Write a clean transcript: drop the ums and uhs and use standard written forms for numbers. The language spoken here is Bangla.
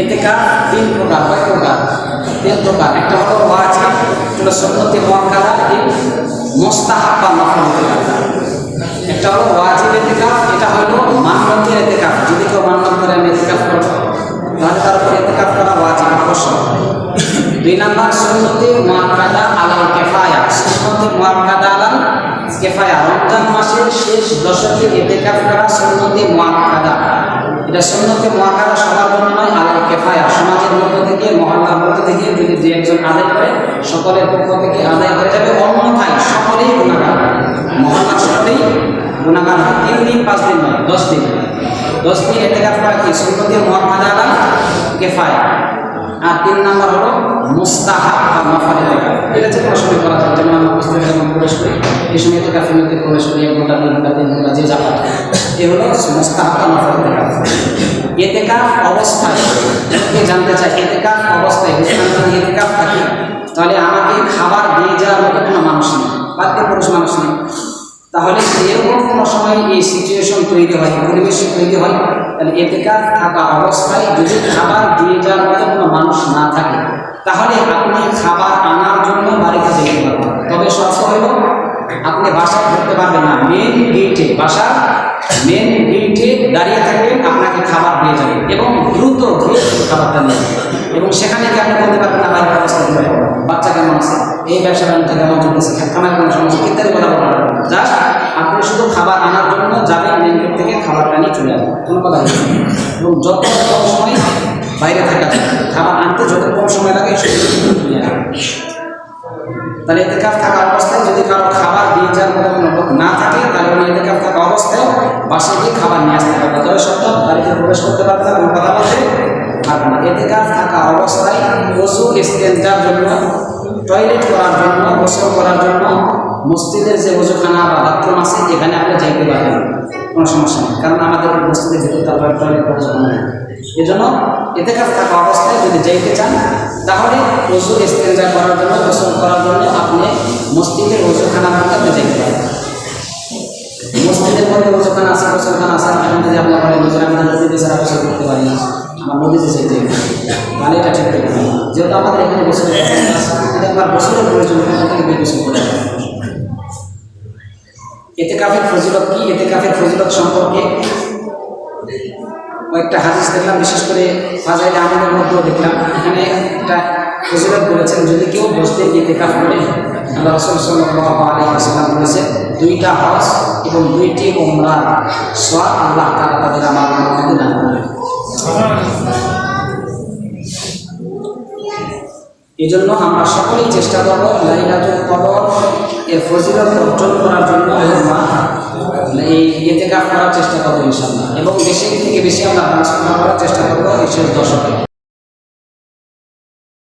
ইতিকাফ তিন প্রকার, কয় প্রকার? তিন প্রকার। একটা হলো ওয়াজিব, যেটা সুন্নতে মুআক্কাদা, মুস্তাহাব বা নফল ইতিকাফ। একটা হলো ওয়াজিব ইতিকাফ, এটা হলো মান্নতের ইতিকাফ। যদি কেউ মান্নত করে আমি ইতিকাফ করব, তাহলে তার উপর ইতিকাফ করা ওয়াজিব, আবশ্যক। দুই নাম্বার সুন্নতে মুআক্কাদা আলাল কিফায়া, সুন্নতে মুআক্কাদা আলাল কিফায়া, রমজান মাসের শেষ দশকে ইতিকাফ করা সুন্নতে মুআক্কাদা। এটা সুন্নতে মুআক্কাদা সবার জন্য নয়, আলাল কিফায়া, সমাজের মধ্য থেকে, মহল্লার মধ্য থেকে যদি যে একজন আদায় করে সকলের পক্ষ থেকে আদায় হয়ে যাবে, অন্যথায় সকলেই গুনাহগার, মহল্লার সকলেই গুনাহগার হয়। 3 দিন 5 দিন নয়, 10 দিন। 10 দিন ইতিকাফ করা কি? সুন্নতে মুআক্কাদা আলাল কিফায়া। আর 3 নাম্বার হলো মুস্তাহাব বা নফল ইতিকাফ। এটা যে কোনো সময় করা যায়, যেমন আমরা বুঝতে যখন প্রবেশ করি এই সময় ইতিকাফের মধ্যে প্রবেশ করি 1 ঘন্টা 2 ঘন্টা 3 ঘন্টা যে যা পারে, এ হলো মুস্তাহাব বা নফল ইতিকাফ। ইতিকাফ অবস্থায় আমি জানতে চাই, ইতিকাফ অবস্থায় যদি ইতিকাফ থাকি তাহলে আমাকে খাবার দিয়ে যাওয়ার মতো কোনো মানুষ নেই, বাড়িতে পুরুষ মানুষ নেই, তাহলে এরকম কোনো সময় এই সিচুয়েশন তৈরি হয়, পরিবেশ তৈরি হয়, তাহলে ইতিকাফ থাকা অবস্থায় যদি খাবার দিয়ে যাওয়ার মতো কোনো মানুষ না থাকে তাহলে আপনি খাবার আনার জন্য বাড়িতে যেতে পারবেন। তবে শর্ত হইল আপনি বাসায় ঢুকতে পারবেন না, মেন গেটে, বাসার মেন গেটে দাঁড়িয়ে থাকবেন, আপনাকে খাবার দিয়ে যাবেন এবং দ্রুত খাবারটা নিয়ে, এবং সেখানে গিয়ে আপনি বলতে পারবেন না বাইরের অবস্থা কী, বাচ্চা কেমন আছে, এই ব্যবসা বাণিজ্য কেমন চলতেছে, খানার কোনো সমস্যা ইত্যাদি কথা বলতে পারবেন। জাস্ট আপনি শুধু খাবার আনার জন্য যাবেন, মেন গেট থেকে খাবারটা নিয়ে চলে আসবেন, কোনো কথা নেই। এবং যত কম সময় বাইরে থাকা যায়, খাবার আনতে যত কম সময় লাগে তাহলে ইতিকাফ থাকা অবস্থায় যদি কারো খাবার দিয়ে যাওয়ার মতো কোনো লোক না থাকে তাহলে উনি ইতিকাফ থাকা অবস্থায় বাসায় গিয়ে খাবার নিয়ে আসতে পারবে। তবে সত্য বাড়িতে প্রবেশ করতে পারবে না, কোনো কথা বলতে পারবে না। ইতিকাফ থাকা অবস্থায় ওযু ইস্তেনজার জন্য, টয়লেট করার জন্য, গোসল করার জন্য মসজিদের যে ওযুখানা বা বাথরুম আছে এখানে আপনি যাইতে পারবেন, কোনো সমস্যা নেই, কারণ আমাদের মসজিদে যেতে তারপরে টয়লেট করার জন্য নেই। এই জন্য ইতিকাফ থাকা অবস্থায় যদি যাইতে চান তাহলে ওযু ইস্তেনজা করার জন্য, গোসল করার জন্য আপনি মসজিদের ওযুখানার মধ্যে আপনি যাইতে পারেন। মসজিদের মধ্যে ওযুখানা আছে, গোসলখানা আছে, এখন যদি আপনার বলেন আমি নদীতে ছাড়া গোসল করতে পারি না, আমার নদীতে যেতে তাহলে এটা ঠিক হবে না। যেহেতু আমাদের এখানে গোসলের একবার গোসলের প্রয়োজন থেকে গোসল করে। ইতিকাফের ফজিলত কি? ইতিকাফের ফজিলত সম্পর্কে কয়েকটা হাদিস দেখলাম, বিশেষ করে ফাজাইলে আমাদের মধ্যেও দেখলাম। এখানে একটা ফজিলত বলেছেন, যদি কেউ বসতে ইতিকাফ করে, আল্লাহ রাসূল সাল্লাল্লাহু আলাইহি ওয়াসাল্লাম বলেছেন 2টা হজ এবং 2টি উমরার সওয়াব আল্লাহ তাআলা তাদের আমলের মধ্যে দান করবেন। এই জন্য আমরা সকলেই চেষ্টা করব লাইলাতুল কদর এর ফজিলত অর্জন করার জন্য এই ইতিকাফ করার চেষ্টা করবো ইনশাআল্লাহ, এবং বেশি থেকে বেশি আমরা দান করার চেষ্টা করবো এই শেষ দশকে।